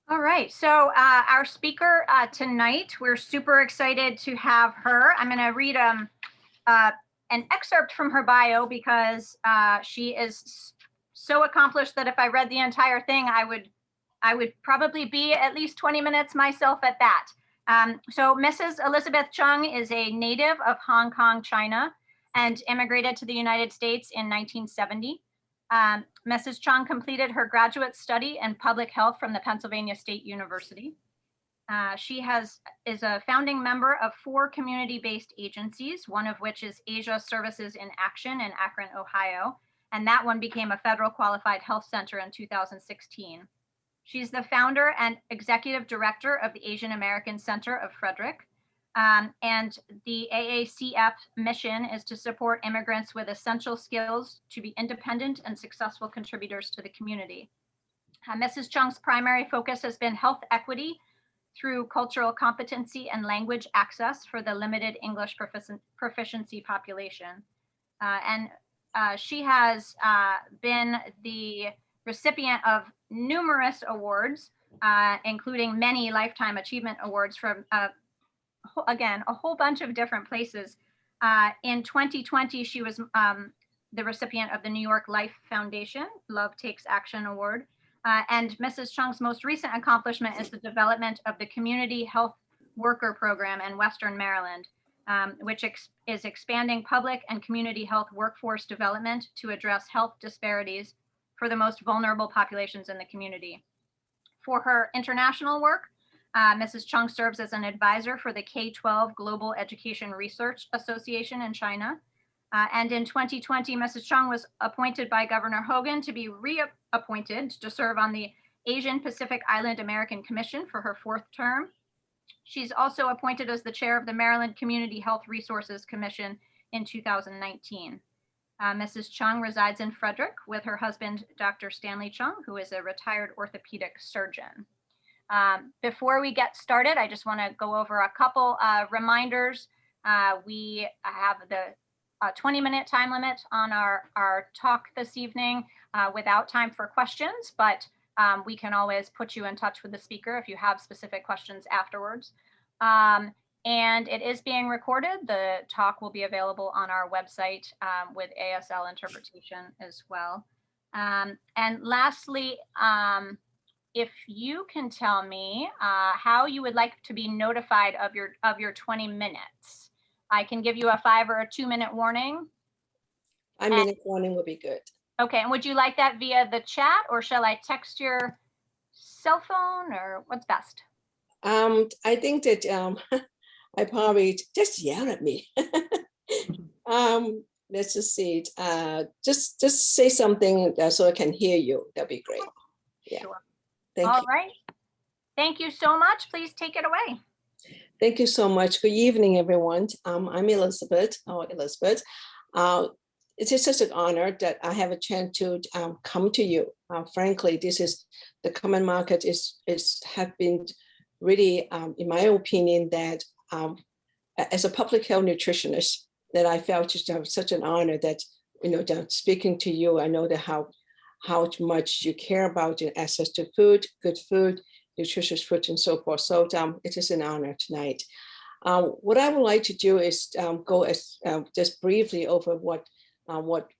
All right. So our speaker tonight, we're super excited to have her. I'm going to read uh, an excerpt from her bio because she is so accomplished that if I read the entire thing, I would probably be at least 20 minutes myself at that. So Mrs. Elizabeth Chung is a native of Hong Kong, China, and immigrated to the United States in 1970. Mrs. Chung completed her graduate study in public health from the Pennsylvania State University. She is a founding member of 4 community-based agencies, one of which is Asia Services in Action in Akron, Ohio, and that one became a federal qualified health center in 2016. She's the founder and executive director of the Asian American Center of Frederick. And the AACF mission is to support immigrants with essential skills to be independent and successful contributors to the community. Mrs. Chung's primary focus has been health equity through cultural competency and language access for the limited English proficiency population. She has been the recipient of numerous awards, including many Lifetime Achievement Awards from, again, a whole bunch of different places. In 2020, she was the recipient of the New York Life Foundation Love Takes Action Award. And Mrs. Chung's most recent accomplishment is the development of the Community Health Worker Program in Western Maryland, which is expanding public and community health workforce development to address health disparities for the most vulnerable populations in the community. For her international work, Mrs. Chung serves as an advisor for the K-12 Global Education Research Association in China. And in 2020, Mrs. Chung was appointed by Governor Hogan to be reappointed to serve on the Asian Pacific Island American Commission for her 4th term. She's also appointed as the chair of the Maryland Community Health Resources Commission in 2019. Mrs. Chung resides in Frederick with her husband, Dr. Stanley Chung, who is a retired orthopedic surgeon. Before we get started, I just want to go over a couple reminders. We have the 20-minute time limit on our talk this evening without time for questions, but we can always put you in touch with the speaker if you have specific questions afterwards. And it is being recorded. The talk will be available on our website with ASL interpretation as well. And lastly, if you can tell me how you would like to be notified of your 20 minutes. I can give you a 5 or a 2-minute warning. 5-minute warning would be good. Okay, and would you like that via the chat, or shall I text your cell phone, or what's best? I think that I probably just yell at me. Let's just see. Just say something so I can hear you. That'd be great. Yeah. Sure. Thank you. All right. Thank you so much. Please take it away. Thank you so much. Good evening, everyone. I'm Elizabeth. It is such an honor that I have a chance to come to you. Frankly, this is the common market have been really, in my opinion, that as a public health nutritionist, that I felt just such an honor that that speaking to you. I know that how much you care about your access to food, good food, nutritious food, and so forth. So it is an honor tonight. What I would like to do is go just briefly over what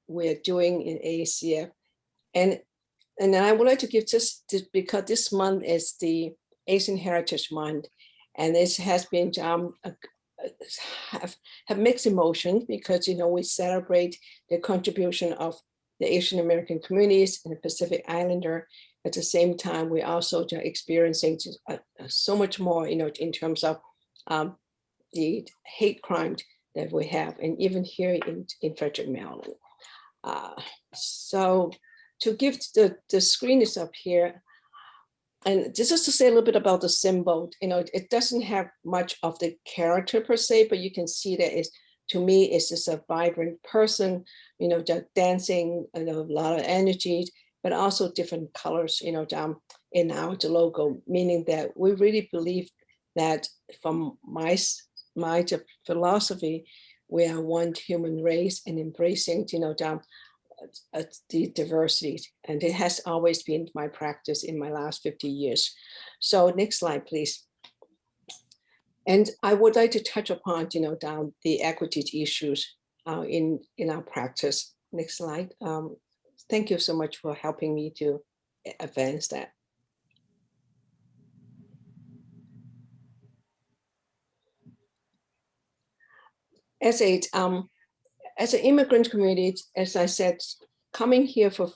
we're doing in AACF, and then I would like to give because this month is the Asian Heritage Month, and this has been have mixed emotions because we celebrate the contribution of the Asian American communities and the Pacific Islander. At the same time, we also are experiencing so much more, in terms of the hate crime that we have, and even here in Frederick, Maryland. So to give the screen is up here, and just to say a little bit about the symbol, it doesn't have much of the character per se, but you can see that to me, it's just a vibrant person, just dancing, a lot of energy, but also different colors, in our logo, meaning that we really believe that from my philosophy, we are one human race and embracing, the diversity, and it has always been my practice in my last 50 years. So next slide, please. And I would like to touch upon, down the equity issues in our practice. Next slide. Thank you so much for helping me to advance that. As an immigrant community, as I said, coming here for,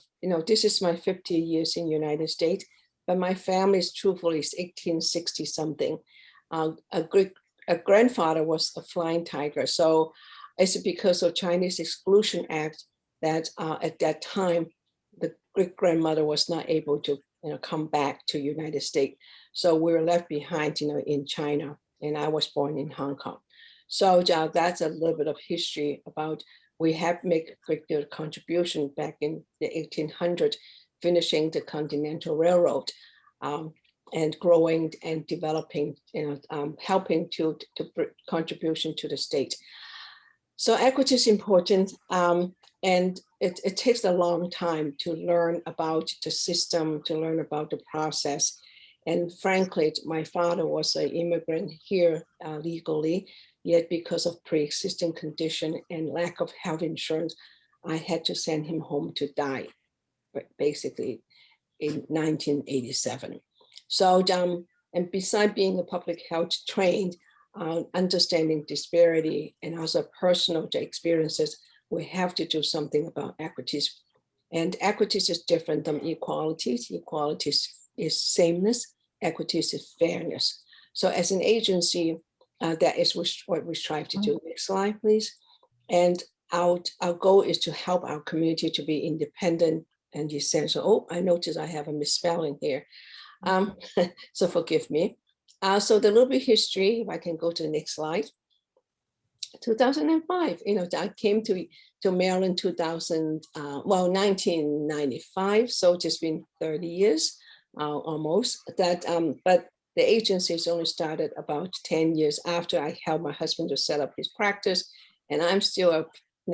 this is my 50 years in the United States, but my family is truthfully 1860 something. A grandfather was a flying tiger. So it's because of Chinese Exclusion Act that at that time, the great grandmother was not able to come back to United States. So we were left behind in China, and I was born in Hong Kong. So that's a little bit of history about we have made a great deal of contribution back in the 1800s, finishing the Continental Railroad and growing and developing, helping to contribution to the state. So equity is important, and it takes a long time to learn about the system, to learn about the process. And frankly, my father was an immigrant here legally, yet because of pre-existing condition and lack of health insurance, I had to send him home to die, basically in 1987. So, and besides being a public health trained, understanding disparity and also personal experiences, we have to do something about equities. And equities is different than equalities. Equalities is sameness, equities is fairness. So as an agency, that is what we strive to do. Next slide, please. And our goal is to help our community to be independent and essential. Oh, I noticed I have a misspelling here. So forgive me. So the little bit history, if I can go to the next slide. 2005, I came to Maryland 1995. So it's been 30 years almost. But the agency has only started about 10 years after I helped my husband to set up his practice. And I'm still a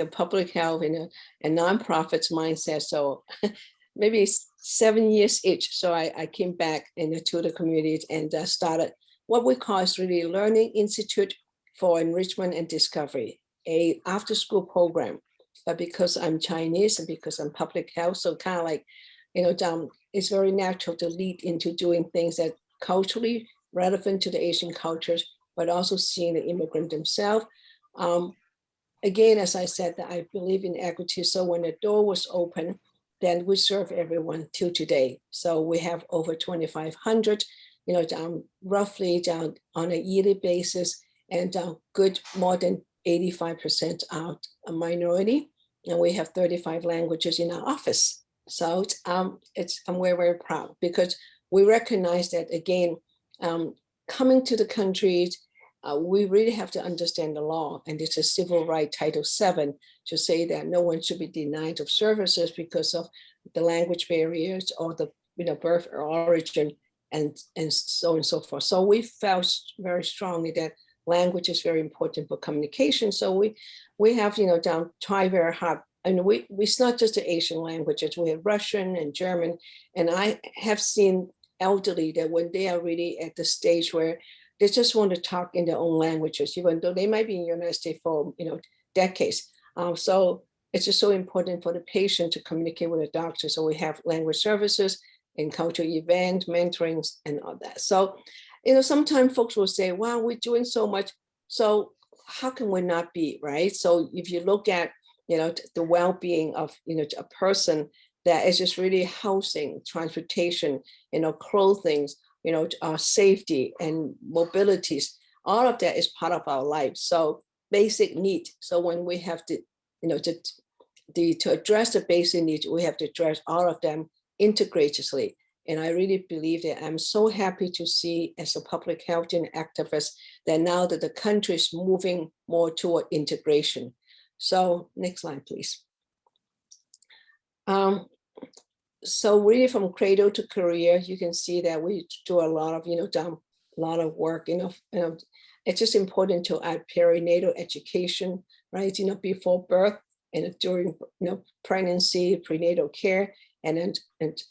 public health in a nonprofits mindset. So maybe 7 years each. So I came back to the community and started what we call is really Learning Institute for Enrichment and Discovery, a after-school program. But because I'm Chinese and because I'm public health, so kind of like, it's very natural to lead into doing things that culturally relevant to the Asian cultures, but also seeing the immigrant themselves. Again, as I said, that I believe in equity. So when the door was open, then we serve everyone till today. So we have over 2,500, roughly down on a yearly basis, and good more than 85% are a minority. And we have 35 languages in our office. So I'm very, very proud because we recognize that, again, coming to the country, we really have to understand the law, and it's a civil right Title VII to say that no one should be denied of services because of the language barriers or the birth or origin and so on and so forth. So we felt very strongly that language is very important for communication. So we have tried very hard. And it's not just the Asian languages. We have Russian and German, and I have seen elderly that when they are really at the stage where they just want to talk in their own languages, even though they might be in the United States for decades. So it's just so important for the patient to communicate with a doctor. So we have language services and cultural event mentoring and all that. So sometimes folks will say, "Wow, we're doing so much. So how can we not be right?" So if you look at the well-being of a person, that is just really housing, transportation, clothing, safety and mobilities, all of that is part of our life. So basic need. So when we have to address the basic needs, we have to address all of them integratedly. And I really believe that I'm so happy to see as a public health and activist that now that the country is moving more toward integration. So next slide, please. So really from cradle to career, you can see that we do a lot of, a lot of work, it's just important to add perinatal education, right? Before birth, and during pregnancy, prenatal care, and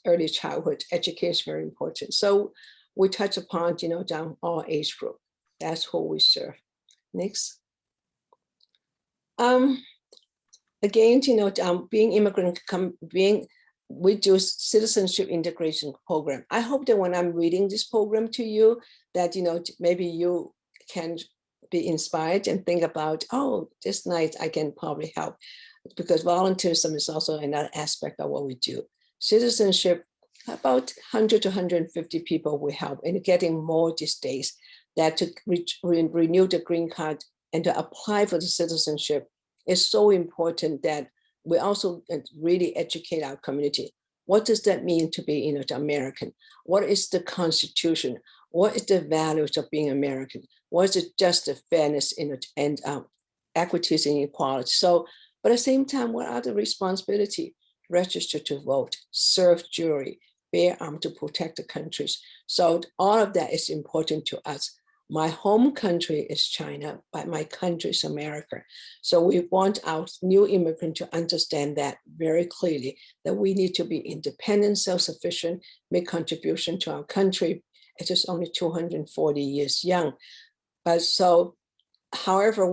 early childhood education very important. So we touch upon down all age group. That's who we serve. Next. Again, being immigrant, we do citizenship integration program. I hope that when I'm reading this program to you, that maybe you can be inspired and think about, oh, this night I can probably help, because volunteerism is also another aspect of what we do. Citizenship, about 100 to 150 people we help, and getting more these days, that to renew the green card and to apply for the citizenship is so important, that we also really educate our community. What does that mean to be American? What is the Constitution? What is the values of being American? What is it justice, fairness, and equities and equality? So, but at the same time, what are the responsibility? Register to vote, serve jury, bear arms to protect the countries. So all of that is important to us. My home country is China, but my country is America. So we want our new immigrant to understand that very clearly, that we need to be independent, self-sufficient, make contribution to our country. It is only 240 years young. But so, however,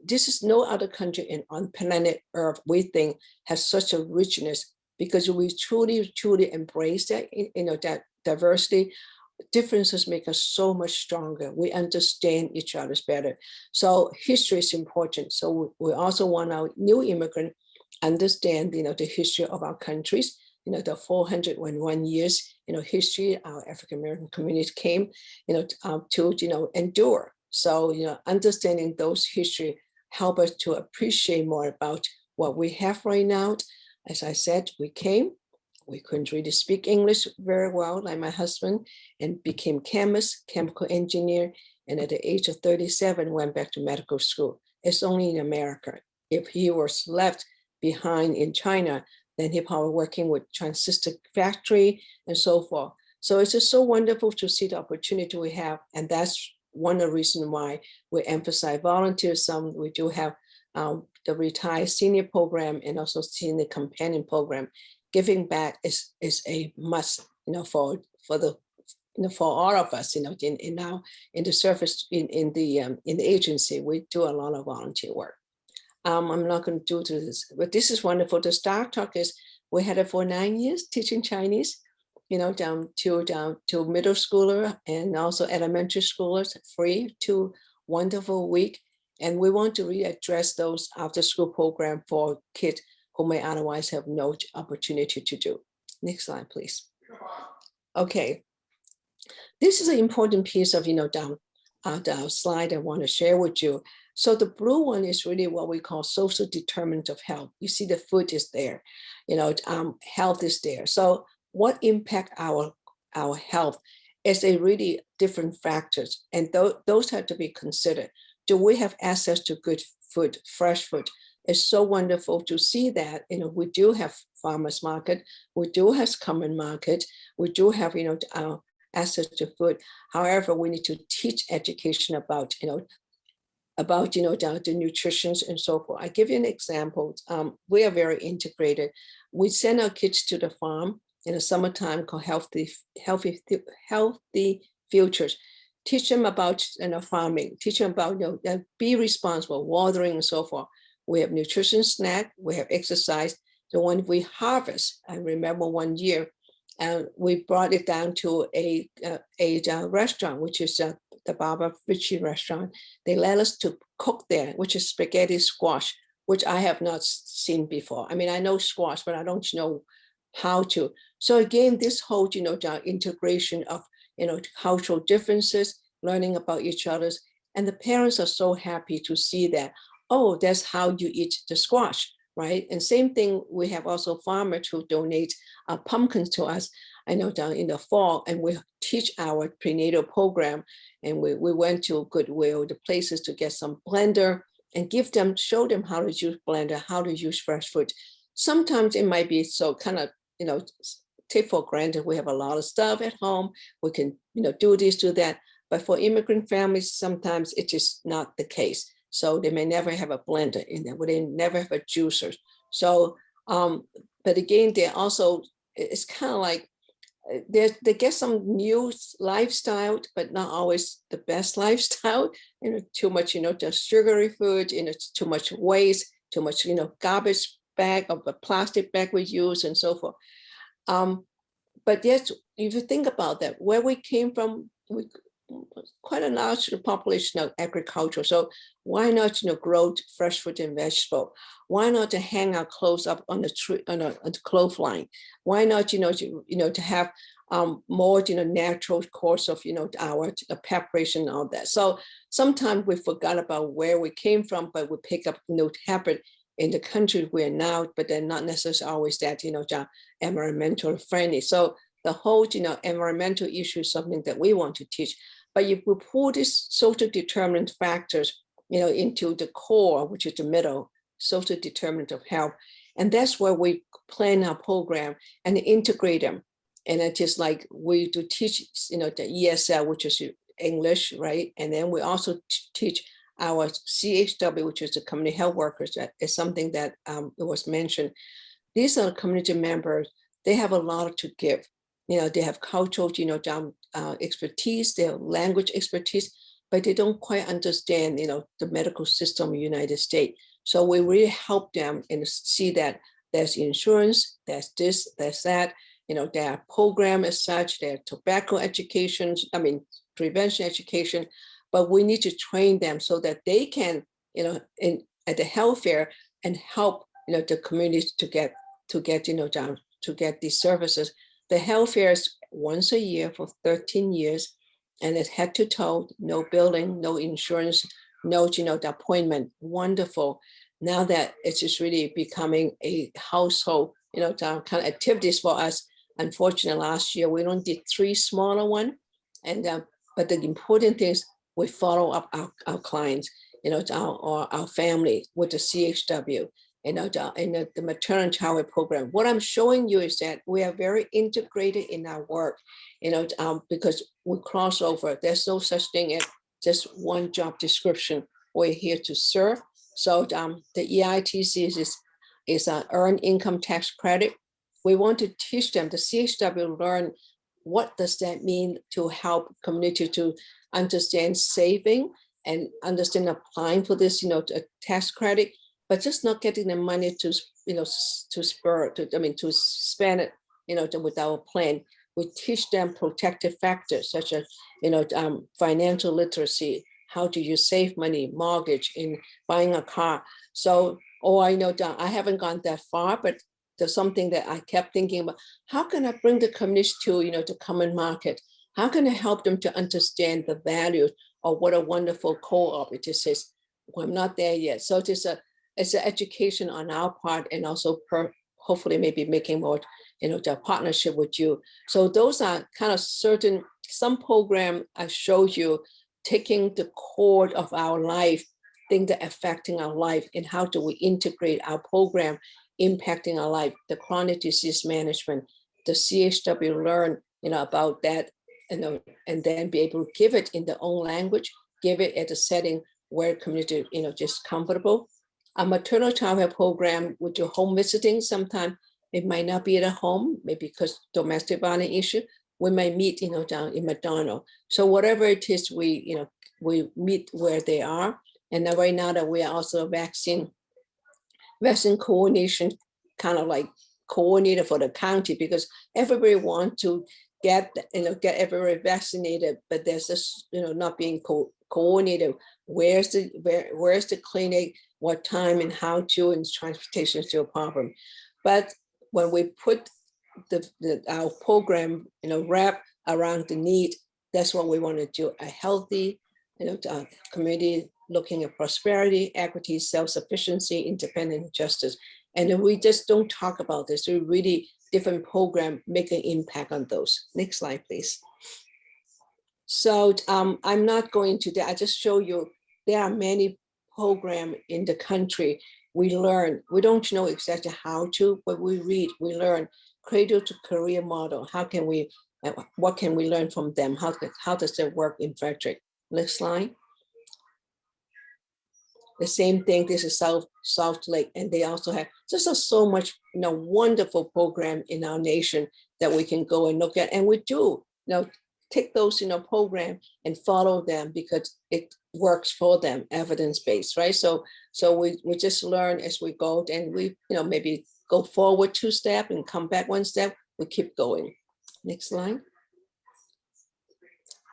this is no other country on planet Earth we think has such a richness, because we truly, truly embrace that, that diversity. Differences make us so much stronger. We understand each other better. So history is important. So we also want our new immigrant understand, the history of our countries, the 401 years, history our African American community came, to, endure. So, understanding those history help us to appreciate more about what we have right now. As I said, we couldn't really speak English very well, like my husband, and became chemist, chemical engineer, and at the age of 37, went back to medical school. It's only in America. If he was left behind in China, then he probably working with transistor factory and so forth. So it's just so wonderful to see the opportunity we have, and that's one of the reasons why we emphasize volunteerism. We do have the retired senior program and also senior companion program. Giving back is a must, for all of us, in the service in the agency. We do a lot of volunteer work. I'm not going to do this, but this is wonderful. The Star Talk is, we had it for 9 years teaching Chinese, down to middle schooler and also elementary schoolers, free, 2 wonderful week. And we want to really address those after school program for kids who may otherwise have no opportunity to do. Next slide, please. Okay, this is an important piece of, the slide I want to share with you. So the blue one is really what we call social determinant of health. You see the food is there, health is there. So what impact our health is a really different factors, and those have to be considered. Do we have access to good food, fresh food? It's so wonderful to see that, we do have farmers market, we do have common market, we do have, access to food. However, we need to teach education about, the nutrition and so forth. I give you an example. We are very integrated. We send our kids to the farm in the summertime called Healthy Futures. Teach them about farming, teach them about be responsible, watering and so forth. We have nutrition snack, we have exercise. The one we harvest, I remember one year, we brought it down to a restaurant, which is the Barbara Ritchie restaurant. They let us to cook there, which is spaghetti squash, which I have not seen before. I mean, I know squash, but I don't know how to. So again, this whole, the integration of, cultural differences, learning about each other's, and the parents are so happy to see that, oh, that's how you eat the squash, right? And same thing, we have also farmers who donate pumpkins to us, I know, down in the fall, and we teach our prenatal program, and we went to Goodwill, the places, to get some blender and show them how to use blender, how to use fresh food. Sometimes it might be so kind of, take for granted we have a lot of stuff at home, we can, do this, do that. But for immigrant families, sometimes it is not the case. So they may never have a blender in there, they never have a juicer. So, but again, they also, it's kind of like, they get some new lifestyle, but not always the best lifestyle. Too much, just sugary food, too much waste, too much, garbage bag of a plastic bag we use and so forth. But yes, if you think about that, where we came from, we quite a large population of agriculture. So why not, grow fresh fruit and vegetable? Why not to hang our clothes up on the tree, on a clothesline? Why not, to have more, natural course of, our preparation and all that. So sometimes we forgot about where we came from, but we pick up, habit in the country we're now, but they're not necessarily always that, environmental friendly. So the whole, environmental issue is something that we want to teach. But if we pull these social determinant factors, into the core, which is the middle, social determinant of health, and that's where we plan our program and integrate them. And it's just like we do teach, the ESL, which is English, right? And then we also teach our CHW, which is the community health workers. That is something that it was mentioned. These are community members. They have a lot to give. They have cultural, expertise, they have language expertise, but they don't quite understand, the medical system in the United States. So we really help them and see that there's insurance, there's this, there's that, there are programs as such, there are tobacco education, prevention education, but we need to train them so that they can, at the health fair and help, the communities to get these services. The health fair is once a year for 13 years, and it's head to toe, no billing, no insurance, no, the appointment. Wonderful. Now that it's just really becoming a household, kind of activities for us. Unfortunately, last year we only did 3 smaller ones, and but the important thing is we follow up our clients, our family with the CHW. In the maternal child program. What I'm showing you is that we are very integrated in our work, because we cross over. There's no such thing as just one job description. We're here to serve. So the EITC is an earned income tax credit. We want to teach them, the CHW learn what does that mean to help community to understand saving and understand applying for this, a tax credit, but just not getting the money to spend it, without a plan. We teach them protective factors such as, financial literacy, how do you save money, mortgage, in buying a car. So, I know that I haven't gone that far, but there's something that I kept thinking about. How can I bring the community to, the common market? How can I help them to understand the value of what a wonderful co-op it is? Well, I'm not there yet. So it's an education on our part, and also hopefully maybe making more, the partnership with you. So those are kind of some program I showed you, taking the core of our life, things that are affecting our life, and how do we integrate our program impacting our life, the chronic disease management, the CHW learn, about that, and then be able to give it in their own language, give it at a setting where community, just comfortable. A maternal child care program with your home visiting, sometimes it might not be at a home, maybe because domestic violence issue. We might meet, down in McDonald. So whatever it is, we meet where they are. And now right now that we are also vaccine coordination, kind of like coordinator for the county, because everybody wants to get everybody vaccinated, but there's just, not being coordinated. Where's the clinic, what time and how to, and transportation is still a problem. But when we put our program, wrap around the need, that's what we want to do. A healthy, community looking at prosperity, equity, self-sufficiency, independent justice. And we just don't talk about this. We really different program make an impact on those. Next slide, please. So I'm not going to that. I just show you there are many programs in the country. We learn. We don't know exactly how to, but we read, we learn. Cradle to career model. How can we? What can we learn from them? How does that work in Frederick? Next slide. The same thing, this is South Lake, and they also have just so much, wonderful program in our nation that we can go and look at. And we do, take those, program and follow them because it works for them, evidence-based, right? So we just learn as we go, and we, maybe go forward 2 steps and come back 1 step. We keep going. Next slide.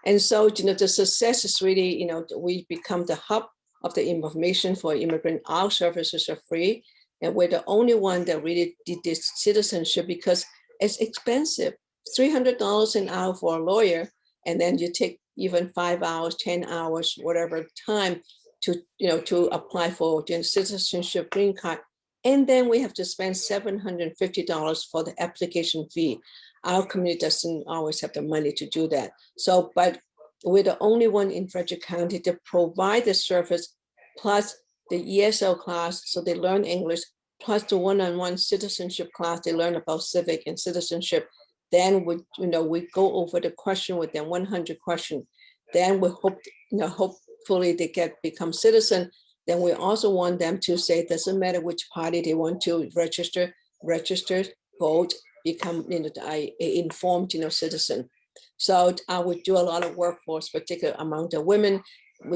And so, the success is really, we become the hub of the information for immigrant. Our services are free, and we're the only one that really did this citizenship because it's expensive. $300 an hour for a lawyer, and then you take even 5 hours, 10 hours, whatever time to, to apply for citizenship green card. And then we have to spend $750 for the application fee. Our community doesn't always have the money to do that. So, but we're the only one in Frederick County to provide the service, plus the ESL class, so they learn English, plus the one-on-one citizenship class, they learn about civic and citizenship. Then we, we go over the question with them, 100 questions. Then we hope, hopefully they become citizen. Then we also want them to say, it doesn't matter which party they want to register, vote, become, informed, citizen. So I would do a lot of work for, particular among the women.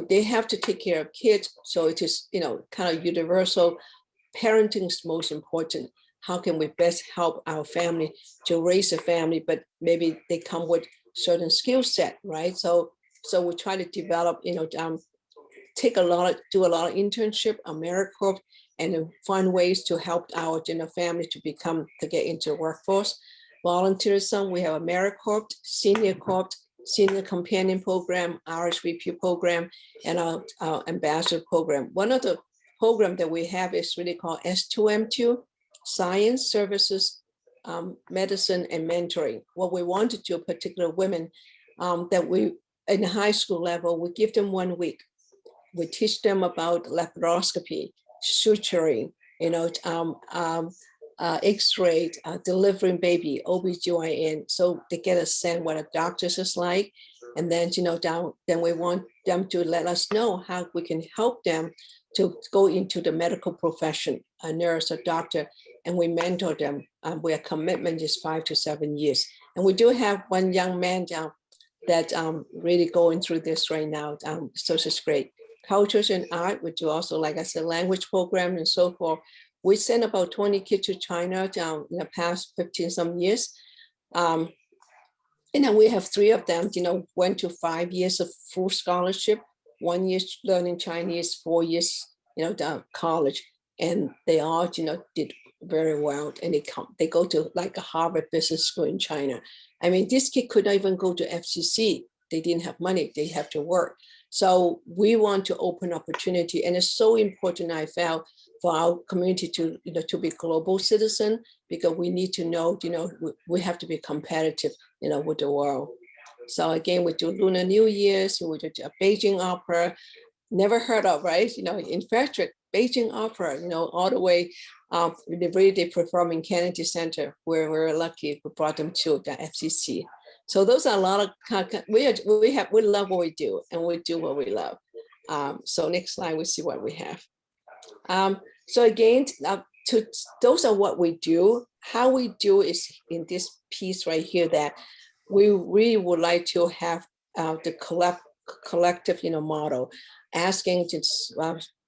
They have to take care of kids. So it is, kind of universal. Parenting is most important. How can we best help our family to raise a family, but maybe they come with certain skill set, right? So we try to develop, do a lot of internship, AmeriCorps, and find ways to help our family to get into the workforce. Volunteerism, we have AmeriCorps, Senior Companion Program, RSVP program, and our Ambassador program. One of the program that we have is really called S2M2, Science, Services, Medicine, and Mentoring. What we want to do, particular women that we, in the high school level, we give them 1 week. We teach them about laparoscopy, suturing, X-ray, delivering baby, OBGYN. So they get a sense what a doctor's is like. And then, then we want them to let us know how we can help them to go into the medical profession, a nurse, a doctor, and we mentor them. Our commitment is 5 to 7 years. And we do have one young man that really going through this right now. So it's great. Cultures and art, we do also, like I said, language program and so forth. We sent about 20 kids to China in the past 15 some years. And then we have 3 of them, went to 5 years of full scholarship, 1 year learning Chinese, 4 years, college. And they all, did very well. And they go to like a Harvard Business School in China. I mean, this kid could not even go to FCC. They didn't have money, they have to work. So we want to open opportunity, and it's so important, I felt, for our community to, to be global citizen, because we need to know, we have to be competitive, with the world. So again, we do Lunar New Year's, we do a Beijing Opera, never heard of, right? In Frederick, Beijing Opera, all the way, they perform in Kennedy Center, where we're lucky we brought them to the FCC. So those are a lot of, we love what we do, and we do what we love. So next slide, we see what we have. So again, those are what we do. How we do is in this piece right here, that we really would like to have the collective, model, asking to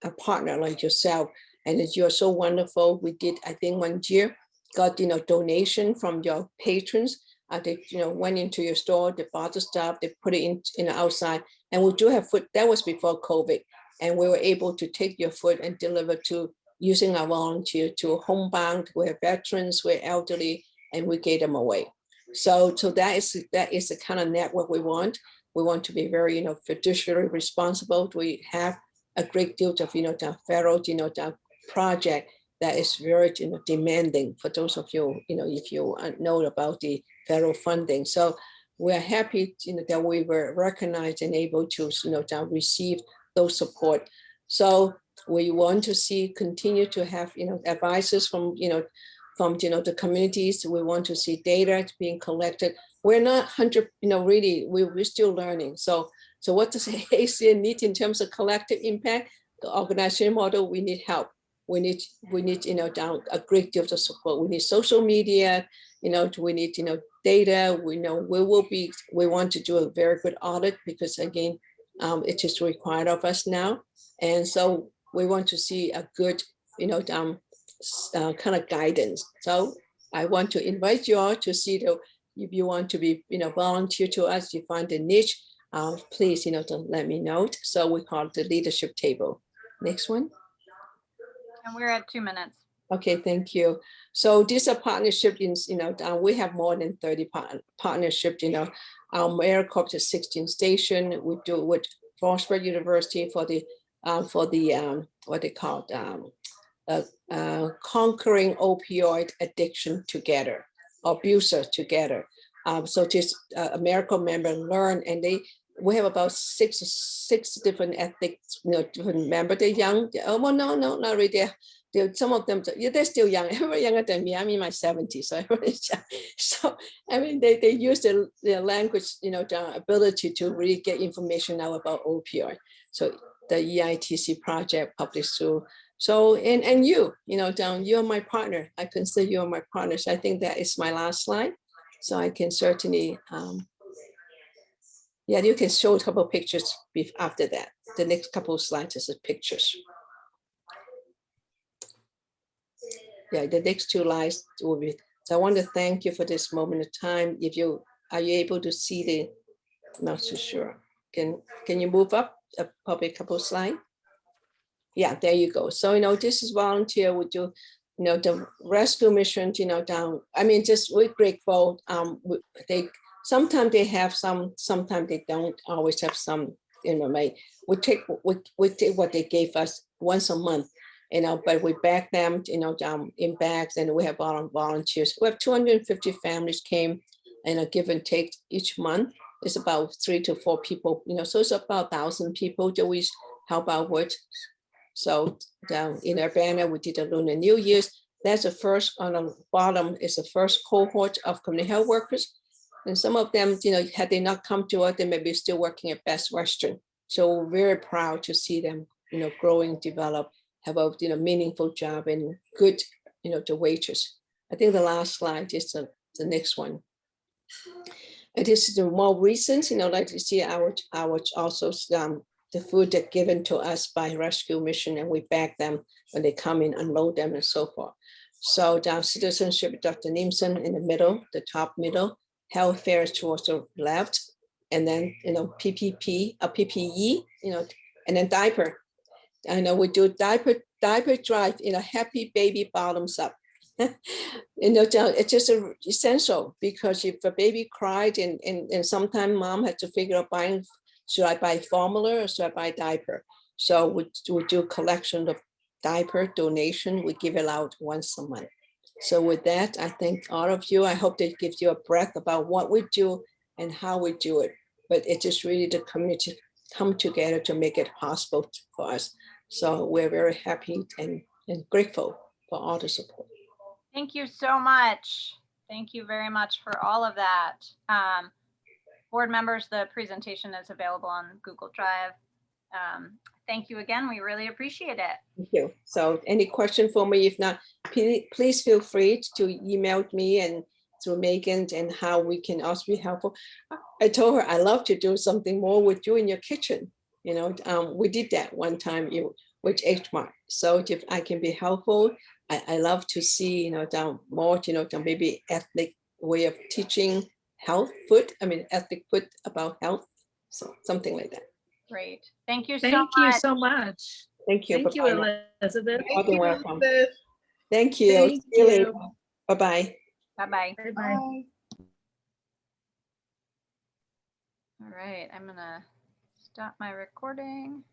a partner like yourself, and you're so wonderful. We did, I think 1 year, got, donation from your patrons. They, went into your store, they bought the stuff, they put it in outside, and we do have food. That was before COVID, and we were able to take your food and deliver to, using our volunteer, to homebound, we're veterans, we're elderly, and we gave them away. So that is the kind of network we want. We want to be very, fiduciary responsible. We have a great deal of, the federal, the project that is very, demanding for those of you, if you know about the federal funding. So we're happy, that we were recognized and able to, receive those support. So we want to continue to have, advisors from, the communities. We want to see data being collected. We're not 100, really, we're still learning. So what does ACN need in terms of collective impact? the organization model, we need help. We need, you know, down a great deal of support. We need social media, you know, we need, you know, data. We know we want to do a very good audit because again, it is required of us now. And so we want to see a good, you know, kind of guidance. So I want to invite you all to see if you want to be, you know, volunteer to us, you find a niche, please, you know, don't let me know. So we call it the leadership table. Next one. And we're at 2 minutes. Okay, thank you. So these are partnerships, you know, we have more than 30 partnerships, you know. AmeriCorps is 16 station. We do with Frostburg University for the what they call conquering opioid addiction together, abusers together. So this AmeriCorps member learn, and we have about six different ethics, you know, different members. They're young. Oh well, no, not really. Some of them, yeah, they're still young. Everybody younger than me. I'm in my 70s, so so I mean, they use their language, you know, the ability to really get information out about opioid. So the EITC project published through. So and you know, you're my partner. I consider you are my partner. So I think that is my last slide. So I can certainly, yeah, you can show a couple of pictures after that. The next couple of slides is the pictures. Yeah, the next two slides will be. So I want to thank you for this moment of time. Are you able to see the? Not so sure. Can you move up probably a couple of slides? Yeah, there you go. So you know, this is volunteer. We do, you know, the rescue mission. You know, I mean, just we're grateful. They sometimes they have some, sometimes they don't always have some. You know, we take what they gave us once a month. You know, but we back them, you know, in bags, and we have volunteers. We have 250 families came, and a give and take each month. It's about 3 to 4 people, you know, so it's about 1,000 people that we help out with. So down in Urbana, we did a Lunar New Year's. That's the first, on the bottom is the first cohort of community health workers. And some of them, you know, had they not come to us, they may be still working at Best Western. So we're very proud to see them, you know, growing, develop, have a, you know, meaningful job and good, you know, the wages. I think the last slide is the next one. And this is the more recent, you know, like you see our also the food that given to us by rescue mission, and we bag them when they come in, unload them and so forth. So down citizenship, Dr. Nimson in the middle, the top middle, health fairs towards the left, and then, you know, PPE, you know, and then diaper. I know we do diaper drive, you know, happy baby bottoms up. You know, it's just essential, because if a baby cried and sometimes mom had to figure out buying, should I buy formula or should I buy diaper? So we do collection of diaper donation. We give it out once a month. So with that, I thank all of you. I hope that gives you a breath about what we do and how we do it. But it is really the community come together to make it possible for us. So we're very happy and grateful for all the support. Thank you so much. Thank you very much for all of that. Board members, the presentation is available on Google Drive. Thank you again. We really appreciate it. Thank you. So any question for me? If not, please feel free to email me and through Megan, and how we can also be helpful. I told her I love to do something more with you in your kitchen. You know, we did that one time with HMART. So if I can be helpful, I love to see, you know, down more, you know, maybe ethnic way of teaching health food. I mean, ethnic food about health. So something like that. Great. Thank you so Thank you much. so much. Thank you. Thank you, Elizabeth. Thank you, welcome. Elizabeth. Thank you. Thank See you you. later. Bye-bye. Bye-bye. Bye-bye. Bye. All right, I'm gonna stop my recording.